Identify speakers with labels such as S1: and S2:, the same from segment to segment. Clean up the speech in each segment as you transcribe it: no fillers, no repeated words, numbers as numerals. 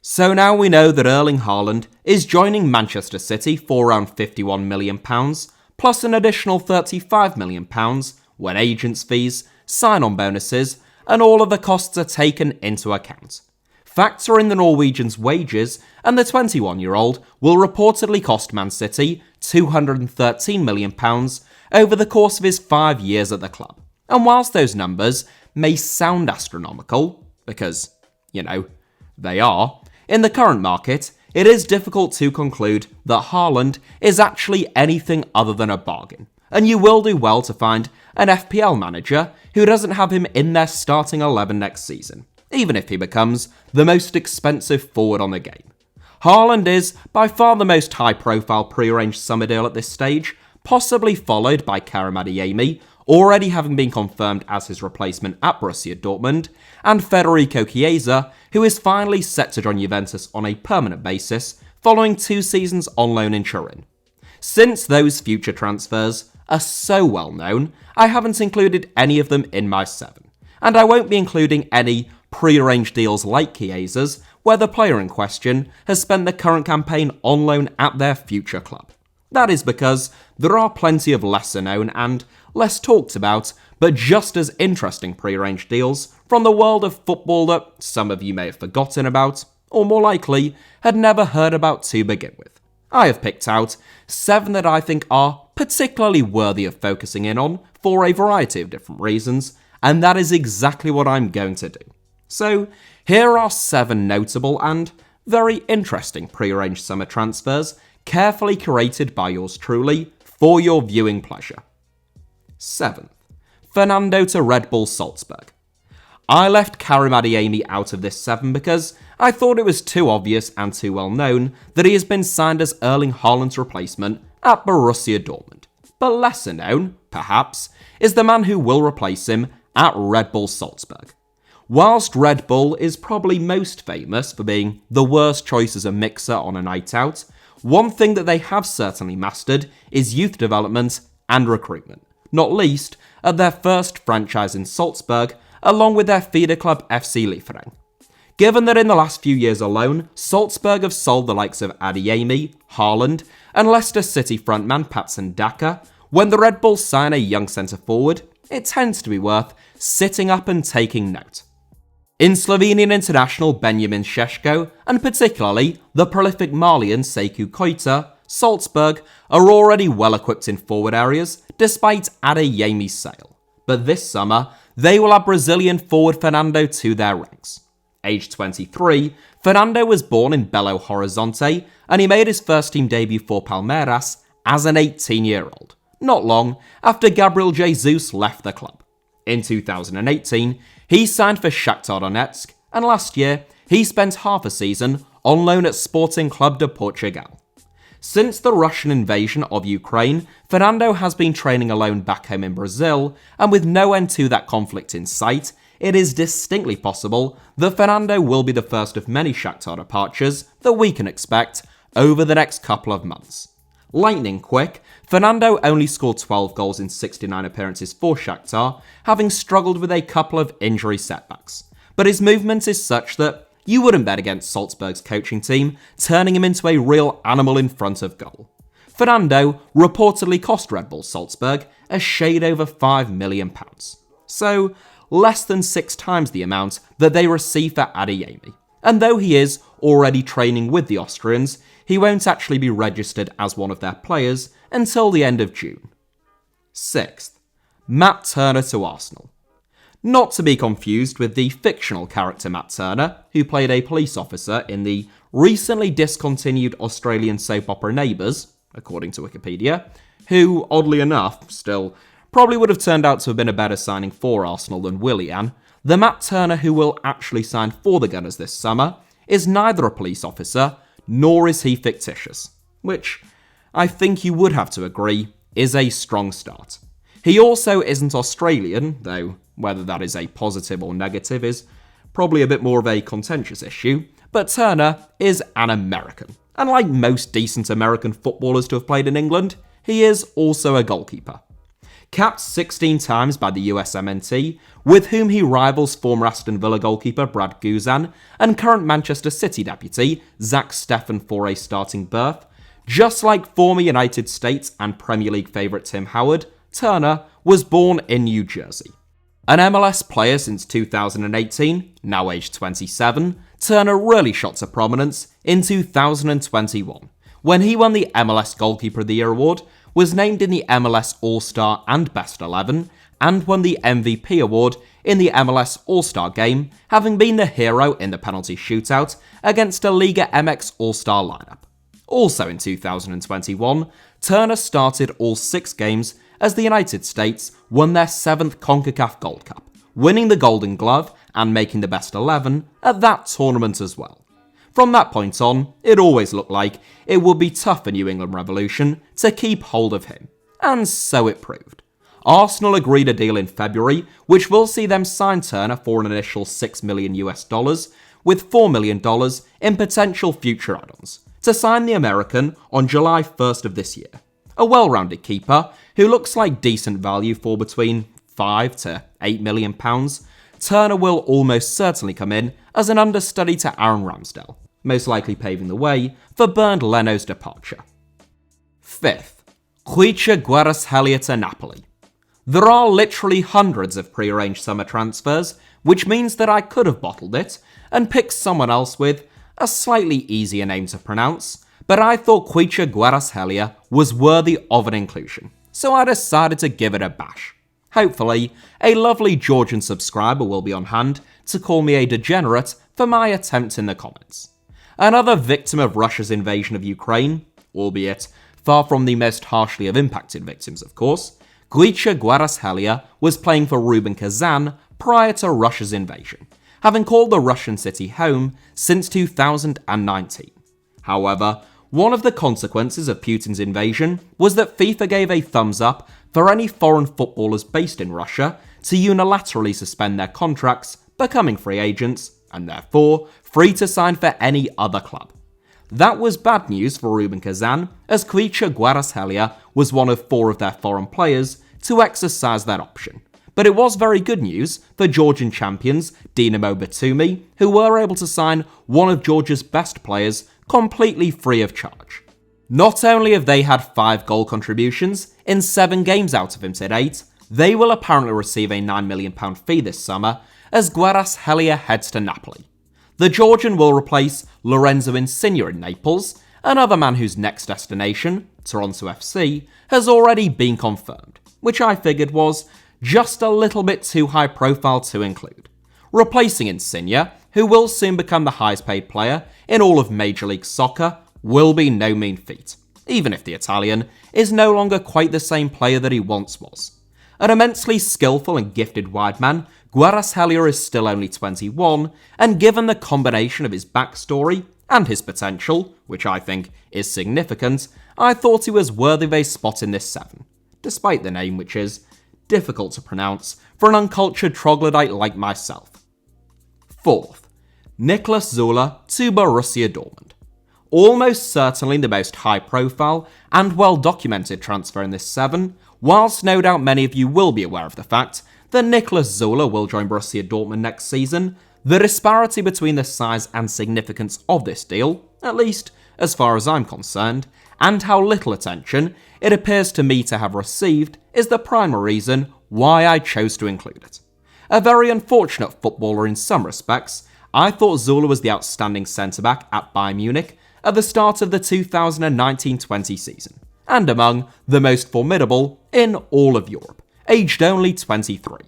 S1: So now we know that Erling Haaland is joining Manchester City for around £51 million, plus an additional £35 million when agents' fees, sign-on bonuses, and all of the costs are taken into account. Factor in the Norwegian's wages, and the 21-year-old will reportedly cost Man City £213 million over the course of his 5 years at the club. And whilst those numbers may sound astronomical, because, they are, in the current market, it is difficult to conclude that Haaland is actually anything other than a bargain, and you will do well to find an FPL manager who doesn't have him in their starting 11 next season, even if he becomes the most expensive forward on the game. Haaland is by far the most high-profile pre-arranged summer deal at this stage, possibly followed by Karim Adeyemi, already having been confirmed as his replacement at Borussia Dortmund, and Federico Chiesa, who is finally set to join Juventus on a permanent basis following 2 seasons on loan in Turin. Since those future transfers are so well known, I haven't included any of them in my 7, and I won't be including any pre-arranged deals like Chiesa's, where the player in question has spent the current campaign on loan at their future club. That is because there are plenty of lesser known and less talked about, but just as interesting pre-arranged deals from the world of football that some of you may have forgotten about, or more likely, had never heard about to begin with. I have picked out 7 that I think are particularly worthy of focusing in on for a variety of different reasons, and that is exactly what I'm going to do. So, here are 7 notable and very interesting pre-arranged summer transfers, carefully curated by yours truly for your viewing pleasure. 7th, Fernando to Red Bull Salzburg. I left Karim Adeyemi out of this 7 because I thought it was too obvious and too well known that he has been signed as Erling Haaland's replacement at Borussia Dortmund. But lesser known, perhaps, is the man who will replace him at Red Bull Salzburg. Whilst Red Bull is probably most famous for being the worst choice as a mixer on a night out, one thing that they have certainly mastered is youth development and recruitment, not least at their first franchise in Salzburg, along with their feeder club FC Liefering. Given that in the last few years alone, Salzburg have sold the likes of Adeyemi, Haaland, and Leicester City frontman Patson Daka, when the Red Bulls sign a young centre-forward, it tends to be worth sitting up and taking note. In Slovenian international Benjamin Šeško, and particularly the prolific Malian Sekou Koita, Salzburg are already well equipped in forward areas, despite Adeyemi's sale. But this summer, they will add Brazilian forward Fernando to their ranks. Aged 23, Fernando was born in Belo Horizonte, and he made his first team debut for Palmeiras as an 18-year-old, not long after Gabriel Jesus left the club. In 2018, he signed for Shakhtar Donetsk, and last year, he spent half a season on loan at Sporting Club de Portugal. Since the Russian invasion of Ukraine, Fernando has been training alone back home in Brazil, and with no end to that conflict in sight, it is distinctly possible that Fernando will be the first of many Shakhtar departures that we can expect over the next couple of months. Lightning quick, Fernando only scored 12 goals in 69 appearances for Shakhtar, having struggled with a couple of injury setbacks. But his movement is such that you wouldn't bet against Salzburg's coaching team, turning him into a real animal in front of goal. Fernando reportedly cost Red Bull Salzburg a shade over £5 million. So, less than 6 times the amount that they receive for Adeyemi. And though he is already training with the Austrians, he won't actually be registered as one of their players until the end of June. 6th, Matt Turner to Arsenal. Not to be confused with the fictional character Matt Turner, who played a police officer in the recently discontinued Australian soap opera Neighbours, according to Wikipedia, who, oddly enough, still probably would have turned out to have been a better signing for Arsenal than Willian. The Matt Turner who will actually sign for the Gunners this summer is neither a police officer, nor is he fictitious, which I think you would have to agree is a strong start. He also isn't Australian, though whether that is a positive or negative is probably a bit more of a contentious issue, but Turner is an American. And like most decent American footballers to have played in England, he is also a goalkeeper. capped 16 times by the USMNT, with whom he rivals former Aston Villa goalkeeper Brad Guzan and current Manchester City deputy Zach Steffen for a starting berth. Just like former United States and Premier League favourite Tim Howard, Turner was born in New Jersey. An MLS player since 2018, now aged 27, Turner really shot to prominence in 2021, when he won the MLS Goalkeeper of the Year award, was named in the MLS All-Star and Best 11, and won the MVP award in the MLS All-Star game, having been the hero in the penalty shootout against a Liga MX All-Star lineup. Also in 2021, Turner started all 6 games as the United States won their 7th CONCACAF Gold Cup, winning the Golden Glove and making the Best 11 at that tournament as well. From that point on, it always looked like it would be tough for New England Revolution to keep hold of him, and so it proved. Arsenal agreed a deal in February, which will see them sign Turner for an initial $6 million with $4 million in potential future add-ons, to sign the American on July 1st of this year. A well-rounded keeper who looks like decent value for between £5 to £8 million, Turner will almost certainly come in as an understudy to Aaron Ramsdale, most likely paving the way for Bernd Leno's departure. 5th, KHVICHA to Napoli. There are literally hundreds of pre-arranged summer transfers, which means that I could have bottled it and picked someone else with a slightly easier name to pronounce, but I thought KHVICHA was worthy of an inclusion, so I decided to give it a bash. Hopefully, a lovely Georgian subscriber will be on hand to call me a degenerate for my attempt in the comments. Another victim of Russia's invasion of Ukraine, albeit far from the most harshly of impacted victims of course, KHVICHA was playing for Rubin Kazan prior to Russia's invasion, having called the Russian city home since 2019. However, one of the consequences of Putin's invasion was that FIFA gave a thumbs up for any foreign footballers based in Russia to unilaterally suspend their contracts, becoming free agents, and therefore free to sign for any other club. That was bad news for Rubin Kazan, as KHVICHA was one of 4 of their foreign players to exercise that option. But it was very good news for Georgian champions Dinamo Batumi, who were able to sign one of Georgia's best players completely free of charge. Not only have they had 5 goal contributions in 7 games out of him to date, they will apparently receive a £9 million fee this summer as Kvaratskhelia heads to Napoli. The Georgian will replace Lorenzo Insigne in Naples, another man whose next destination, Toronto FC, has already been confirmed, which I figured was just a little bit too high profile to include. Replacing Insigne, who will soon become the highest paid player in all of Major League Soccer, will be no mean feat, even if the Italian is no longer quite the same player that he once was. An immensely skillful and gifted wide man, Kvaratskhelia is still only 21, and given the combination of his backstory and his potential, which I think is significant, I thought he was worthy of a spot in this 7, despite the name which is difficult to pronounce for an uncultured troglodyte like myself. 4th, NIKLAS to Borussia Dortmund. Almost certainly the most high-profile and well-documented transfer in this 7, whilst no doubt many of you will be aware of the fact that NIKLAS will join Borussia Dortmund next season, the disparity between the size and significance of this deal, at least as far as I'm concerned, and how little attention it appears to me to have received is the primary reason why I chose to include it. A very unfortunate footballer in some respects, I thought Zula was the outstanding centre-back at Bayern Munich at the start of the 2019-20 season, and among the most formidable in all of Europe, aged only 23.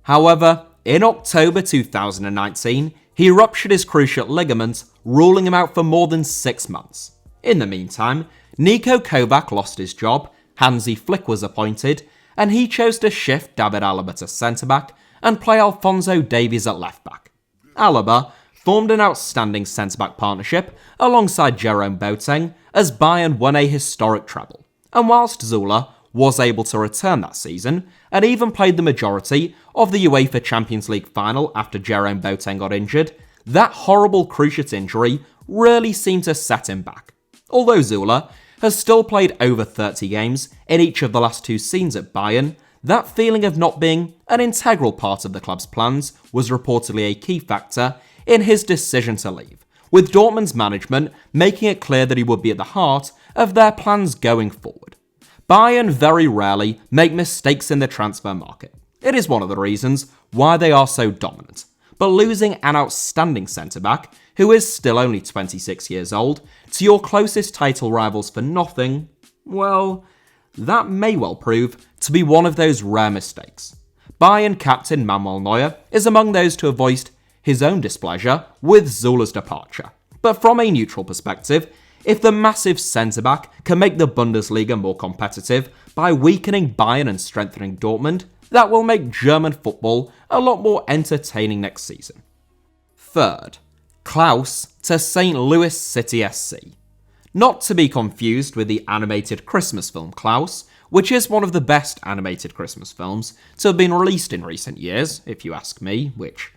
S1: However, in October 2019, he ruptured his cruciate ligament, ruling him out for more than 6 months. In the meantime, Niko Kovac lost his job, Hansi Flick was appointed, and he chose to shift David Alaba to centre-back and play Alphonso Davies at left-back. Alaba formed an outstanding centre-back partnership alongside Jerome Boateng as Bayern won a historic treble, and whilst Zula was able to return that season and even played the majority of the UEFA Champions League final after Jerome Boateng got injured, that horrible cruciate injury really seemed to set him back. Although Zula has still played over 30 games in each of the last 2 seasons at Bayern, That feeling of not being an integral part of the club's plans was reportedly a key factor in his decision to leave, with Dortmund's management making it clear that he would be at the heart of their plans going forward. Bayern very rarely make mistakes in the transfer market. It is one of the reasons why they are so dominant. But losing an outstanding centre-back, who is still only 26 years old, to your closest title rivals for nothing, well, that may well prove to be one of those rare mistakes. Bayern captain Manuel Neuer is among those to have voiced his own displeasure with Süle's departure. But from a neutral perspective, if the massive centre-back can make the Bundesliga more competitive by weakening Bayern and strengthening Dortmund, that will make German football a lot more entertaining next season. Third, KLAUSS to St. Louis City SC. Not to be confused with the animated Christmas film KLAUSS, which is one of the best animated Christmas films to have been released in recent years, if you ask me, which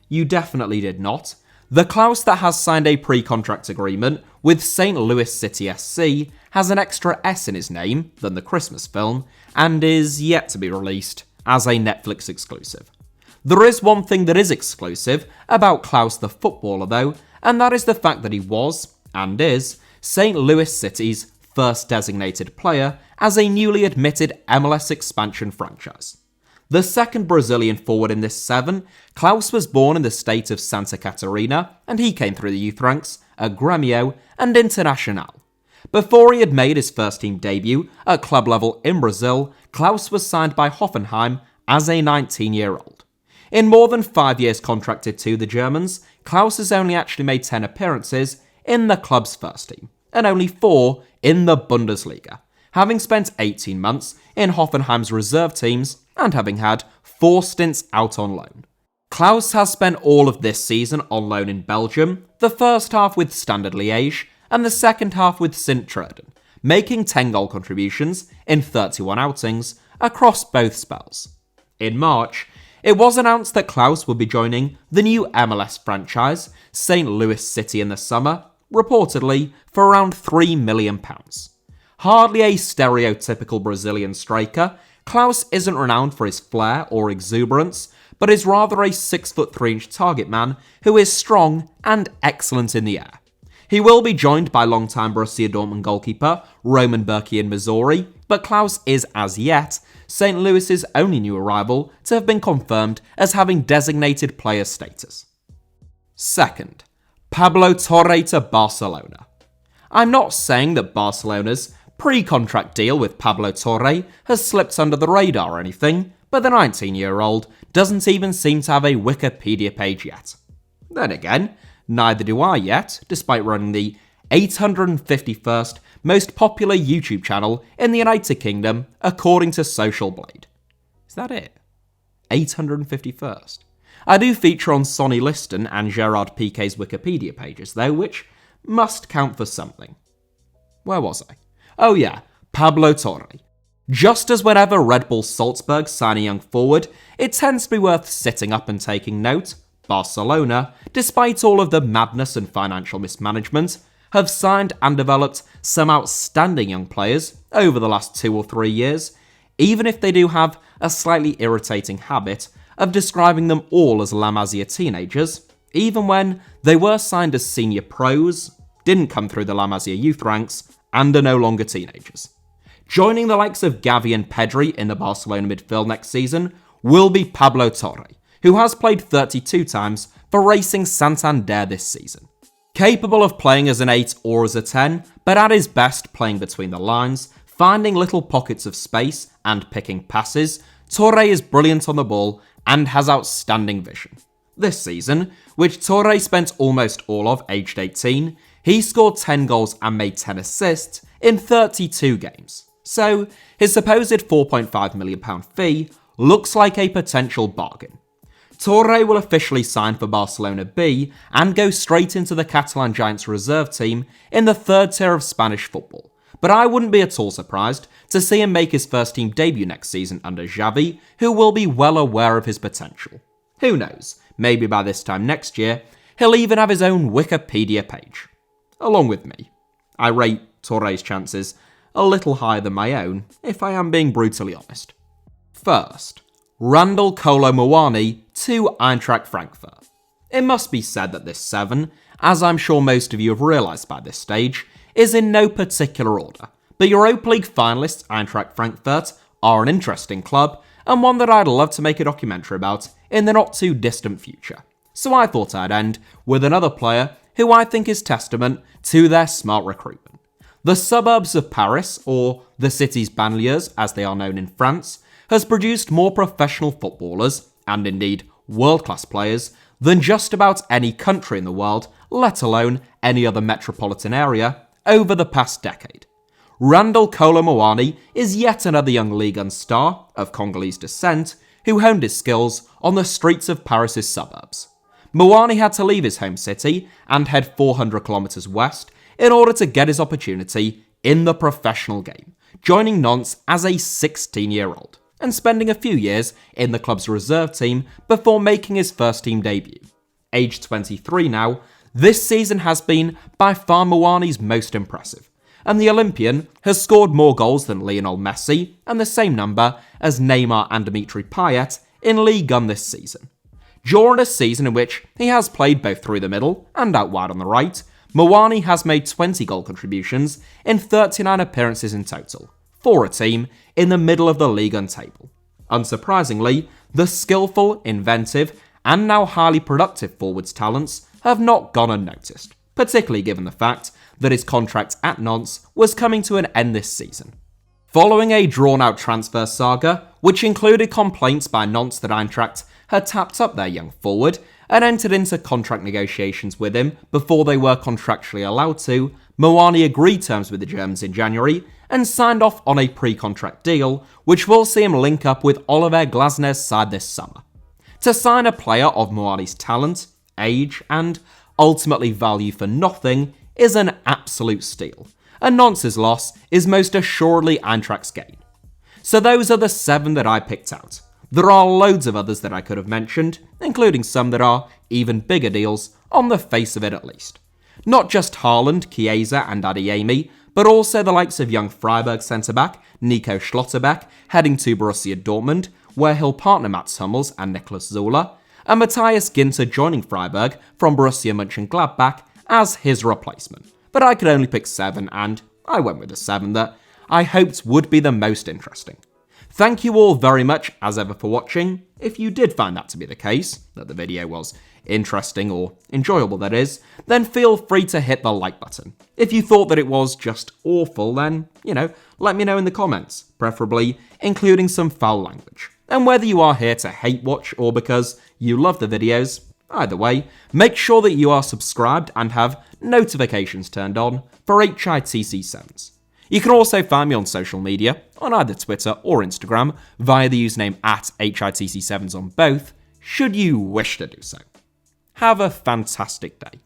S1: you definitely did not. The KLAUSS that has signed a pre-contract agreement with St. Louis City SC has an extra S in his name than the Christmas film, and is yet to be released as a Netflix exclusive. There is one thing that is exclusive about KLAUSS the footballer though, and that is the fact that he was, and is, St. Louis City's first designated player as a newly admitted MLS expansion franchise. The second Brazilian forward in this seven, KLAUSS was born in the state of Santa Catarina, and he came through the youth ranks at Grêmio and Internacional. Before he had made his first team debut at club level in Brazil, KLAUSS was signed by Hoffenheim as a 19-year-old. In more than 5 years contracted to the Germans, KLAUSS has only actually made 10 appearances in the club's first team, and only 4 in the Bundesliga, having spent 18 months in Hoffenheim's reserve teams and having had 4 stints out on loan. KLAUSS has spent all of this season on loan in Belgium, the first half with Standard Liège and the second half with Sint-Truiden, making 10 goal contributions in 31 outings across both spells. In March, it was announced that KLAUSS would be joining the new MLS franchise, St. Louis City, in the summer, reportedly for around £3 million. Hardly a stereotypical Brazilian striker, KLAUSS isn't renowned for his flair or exuberance, but is rather a 6'3" target man who is strong and excellent in the air. He will be joined by longtime Borussia Dortmund goalkeeper Roman Bürki in Missouri, but KLAUSS is, as yet, St. Louis's only new arrival to have been confirmed as having designated player status. Second, Pablo Torre to Barcelona. I'm not saying that Barcelona's pre-contract deal with Pablo Torre has slipped under the radar or anything, but the 19-year-old doesn't even seem to have a Wikipedia page yet. Then again, neither do I yet, despite running the 851st most popular YouTube channel in the United Kingdom, according to Social Blade. Is that it? 851st? I do feature on Sonny Liston and Gerard Piqué's Wikipedia pages though, which must count for something. Where was I? Oh yeah, Pablo Torre. Just as whenever Red Bull Salzburg sign a young forward, it tends to be worth sitting up and taking note, Barcelona, despite all of the madness and financial mismanagement, have signed and developed some outstanding young players over the last 2 or 3 years, even if they do have a slightly irritating habit of describing them all as La Masia teenagers, even when they were signed as senior pros, didn't come through the La Masia youth ranks, and are no longer teenagers. Joining the likes of Gavi and Pedri in the Barcelona midfield next season will be Pablo Torre, who has played 32 times for Racing Santander this season. Capable of playing as an 8 or as a 10, but at his best playing between the lines, finding little pockets of space and picking passes, Torre is brilliant on the ball and has outstanding vision. This season, which Torre spent almost all of aged 18, he scored 10 goals and made 10 assists in 32 games. So, his supposed £4.5 million fee looks like a potential bargain. Torre will officially sign for Barcelona B and go straight into the Catalan Giants reserve team in the third tier of Spanish football, but I wouldn't be at all surprised to see him make his first team debut next season under Xavi, who will be well aware of his potential. Who knows, maybe by this time next year, he'll even have his own Wikipedia page. Along with me. I rate Torre's chances a little higher than my own, if I am being brutally honest. First, RANDAL KOLO MUANI to Eintracht Frankfurt. It must be said that this 7, as I'm sure most of you have realised by this stage, is in no particular order, but Europa League finalists Eintracht Frankfurt are an interesting club and one that I'd love to make a documentary about in the not too distant future. So I thought I'd end with another player who I think is testament to their smart recruitment. The suburbs of Paris, or the city's banlieues as they are known in France, has produced more professional footballers, and indeed world-class players, than just about any country in the world, let alone any other metropolitan area, over the past decade. RANDAL KOLO MUANI is yet another young Ligue 1 star of Congolese descent who honed his skills on the streets of Paris' suburbs. MUANI had to leave his home city and head 400 kilometers west in order to get his opportunity in the professional game, joining Nantes as a 16-year-old and spending a few years in the club's reserve team before making his first team debut. Aged 23 now, this season has been by far MUANI's most impressive, and the Olympian has scored more goals than Lionel Messi and the same number as Neymar and Dimitri Payet in Ligue 1 this season. During a season in which he has played both through the middle and out wide on the right, MUANI has made 20 goal contributions in 39 appearances in total, for a team in the middle of the Ligue 1 table. Unsurprisingly, the skillful, inventive, and now highly productive forwards talents have not gone unnoticed, particularly given the fact that his contract at Nantes was coming to an end this season. Following a drawn-out transfer saga, which included complaints by Nantes that Eintracht had tapped up their young forward and entered into contract negotiations with him before they were contractually allowed to, MUANI agreed terms with the Germans in January and signed off on a pre-contract deal, which will see him link up with Oliver Glasner's side this summer. To sign a player of MUANI's talent, age, and ultimately value for nothing is an absolute steal, and Nantes' loss is most assuredly Eintracht's gain. So those are the 7 that I picked out. There are loads of others that I could have mentioned, including some that are even bigger deals, on the face of it at least. Not just Haaland, Chiesa and Adeyemi, but also the likes of young Freiburg centre-back Nico Schlotterbeck heading to Borussia Dortmund, where he'll partner Mats Hummels and Niklas Süle, and Matthias Ginter joining Freiburg from Borussia Mönchengladbach as his replacement. But I could only pick 7, and I went with the 7 that I hoped would be the most interesting. Thank you all very much as ever for watching. If you did find that to be the case, that the video was interesting or enjoyable that is, then feel free to hit the like button. If you thought that it was just awful, then, let me know in the comments, preferably including some foul language. And whether you are here to hate watch or because you love the videos, either way, make sure that you are subscribed and have notifications turned on for HITC Sevens. You can also find me on social media, on either Twitter or Instagram, via the username @HITC Sevens on both, should you wish to do so. Have a fantastic day.